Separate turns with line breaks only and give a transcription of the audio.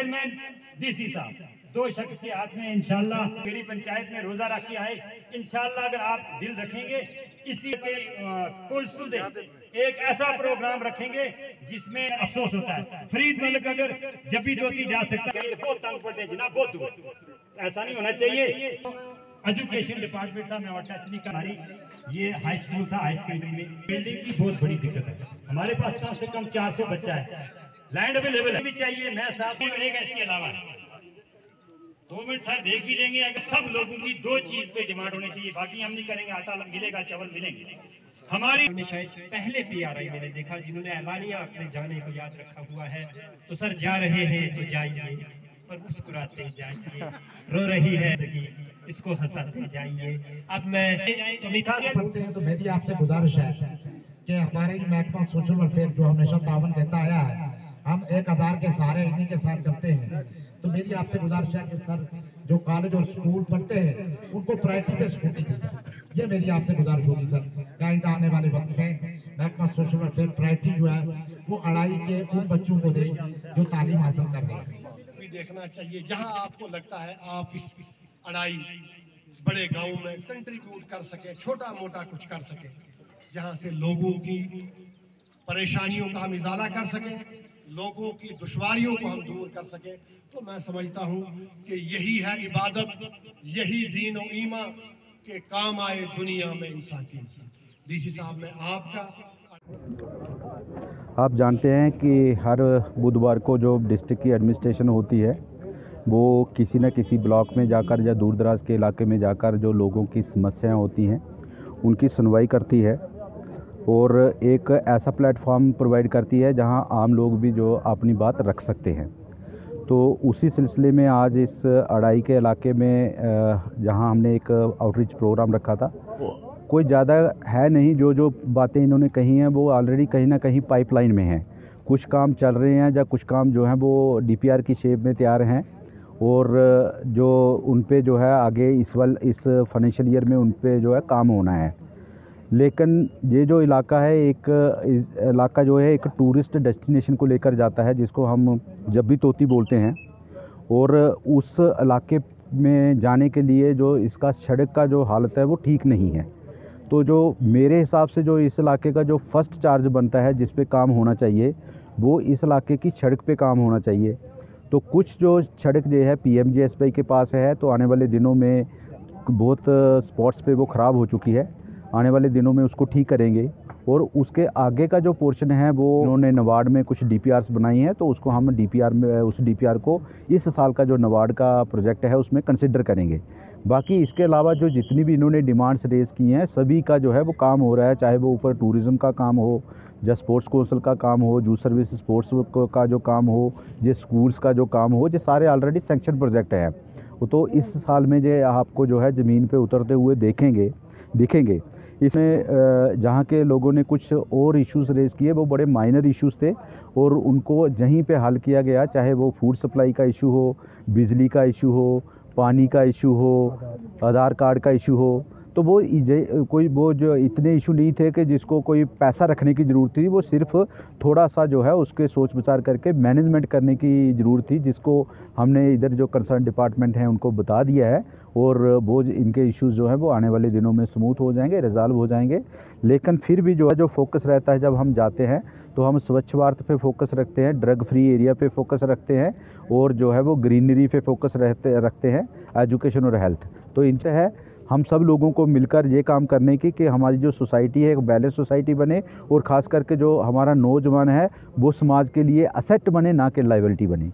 Chairman DC साहब, 2 शख्स के हाथ में इंशाल्लाह मेरी पंचायत में रोजा राखी आए। इंशाल्लाह अगर आप दिल रखेंगे इसी के कोर्सों से एक ऐसा प्रोग्राम रखेंगे जिसमें अफसोस होता है फरीद मलिक अगर जब भी दोती जा सकता है बहुत तंग पड़ते जनाब, बहुत दूर, ऐसा नहीं होना चाहिए। एजुकेशन डिपार्टमेंट था, मैं और टच नहीं कर रही, ये हाई स्कूल था, हाई सेकेंडरी में बिल्डिंग की बहुत बड़ी दिक्कत है। हमारे पास कम से कम 400 बच्चा है, लैंड अवेलेबल भी चाहिए, मैं साथ में मिलेगा। इसके अलावा 2 मिनट सर देख भी लेंगे, अगर सब लोगों की 2 चीज पे डिमांड होनी चाहिए, बाकी हम नहीं करेंगे, आटा मिलेगा, चावल मिलेंगे। हमारी
शायद पहले पीआरआई मैंने देखा जिन्होंने ऐलानिया अपने जाने को याद रखा हुआ है। तो सर जा रहे हैं तो जाइए, पर मुस्कुराते जाइए, रो रही है इसको हंसाते जाइए। अब मैं
तो मीठा पढ़ते हैं तो मेरी आपसे गुजारिश है कि हमारे महकमा सोशल वेलफेयर जो हमेशा तावन देता आया है, हम 1000 के सहारे इन्हीं के साथ चलते हैं। तो मेरी आपसे गुजारिश है कि सर जो कॉलेज और स्कूल पढ़ते हैं उनको प्रायोरिटी पे स्कूटी दी जाए, ये मेरी आपसे गुजारिश होगी सर। कायदा आने वाले वक्त में महकमा सोशल वेलफेयर प्रायोरिटी जो है वो अढ़ाई के उन बच्चों को दे जो तालीम हासिल कर रहे हैं।
देखना चाहिए जहां आपको लगता है आप इस अढ़ाई बड़े गांव में कंट्रीब्यूट कर सके, छोटा मोटा कुछ कर सके, जहां से लोगों की परेशानियों का हम इजाला कर सके, लोगों की दुश्वारियों को हम दूर कर सके, तो मैं समझता हूं कि यही है इबादत, यही दीन और ईमान के काम आए दुनिया में इंसान की। डीसी साहब मैं आपका,
आप जानते हैं कि हर बुधवार को जो डिस्ट्रिक्ट की एडमिनिस्ट्रेशन होती है वो किसी न किसी ब्लॉक में जाकर या दूर दराज के इलाके में जाकर जो लोगों की समस्याएं होती हैं उनकी सुनवाई करती है और एक ऐसा प्लेटफॉर्म प्रोवाइड करती है जहां आम लोग भी जो अपनी बात रख सकते हैं। तो उसी सिलसिले में आज इस अढ़ाई के इलाके में जहां हमने एक आउटरीच प्रोग्राम रखा था, कोई ज़्यादा है नहीं, जो बातें इन्होंने कही हैं वो ऑलरेडी कहीं ना कहीं पाइपलाइन में हैं। कुछ काम चल रहे हैं या कुछ काम जो हैं वो डीपीआर की शेप में तैयार हैं और जो उन पे जो है आगे इस फाइनेंशियल ईयर में उन पे जो है काम होना है। लेकिन ये जो इलाका है इलाका जो है एक टूरिस्ट डेस्टिनेशन को लेकर जाता है जिसको हम जब्बी तोती बोलते हैं, और उस इलाके में जाने के लिए जो इसका सड़क का जो हालत है वो ठीक नहीं है। तो जो मेरे हिसाब से जो इस इलाके का जो फर्स्ट चार्ज बनता है जिस पे काम होना चाहिए वो इस इलाके की सड़क पे काम होना चाहिए। तो कुछ जो सड़क जो है PMGSY के पास है, तो आने वाले दिनों में बहुत स्पॉट्स पे वो ख़राब हो चुकी है, आने वाले दिनों में उसको ठीक करेंगे। और उसके आगे का जो पोर्शन है वो उन्होंने नवाड में कुछ DPRs बनाई हैं, तो उसको हम DPR में उस DPR को इस साल का जो नवाड का प्रोजेक्ट है उसमें कंसिडर करेंगे। बाकी इसके अलावा जो जितनी भी इन्होंने डिमांड्स रेज़ की हैं सभी का जो है वो काम हो रहा है, चाहे वो ऊपर टूरिज़्म का काम हो या स्पोर्ट्स काउंसिल का काम हो, जूथ सर्विस स्पोर्ट्स का जो काम हो, ये स्कूल्स का जो काम हो, ये सारे ऑलरेडी सैंक्शन प्रोजेक्ट हैं। तो इस साल में जो आपको जो है ज़मीन पे उतरते हुए दिखेंगे। इसमें जहाँ के लोगों ने कुछ और इश्यूज़ रेज़ किए वो बड़े माइनर इश्यूज़ थे और उनको यहीं पे हल किया गया, चाहे वो फूड सप्लाई का इशू हो, बिजली का इशू हो, पानी का इशू हो, आधार कार्ड का इशू हो। तो वो जो इतने इशू नहीं थे कि जिसको कोई पैसा रखने की ज़रूरत थी, वो सिर्फ थोड़ा सा जो है उसके सोच विचार करके मैनेजमेंट करने की ज़रूरत थी, जिसको हमने इधर जो कंसर्न डिपार्टमेंट हैं उनको बता दिया है और वो इनके इश्यूज़ जो हैं वो आने वाले दिनों में स्मूथ हो जाएंगे, रिजॉल्व हो जाएंगे। लेकिन फिर भी जो है जो फोकस रहता है जब हम जाते हैं तो हम स्वच्छ भारत पे फोकस रखते हैं, ड्रग फ्री एरिया पे फोकस रखते हैं और जो है वो ग्रीनरी पे फोकस रखते हैं, एजुकेशन और हेल्थ। तो इनसे है हम सब लोगों को मिलकर ये काम करने की कि हमारी जो सोसाइटी है एक बैलेंस सोसाइटी बने और ख़ास करके जो हमारा नौजवान है वो समाज के लिए असेट बने, ना कि लायबिलिटी बने।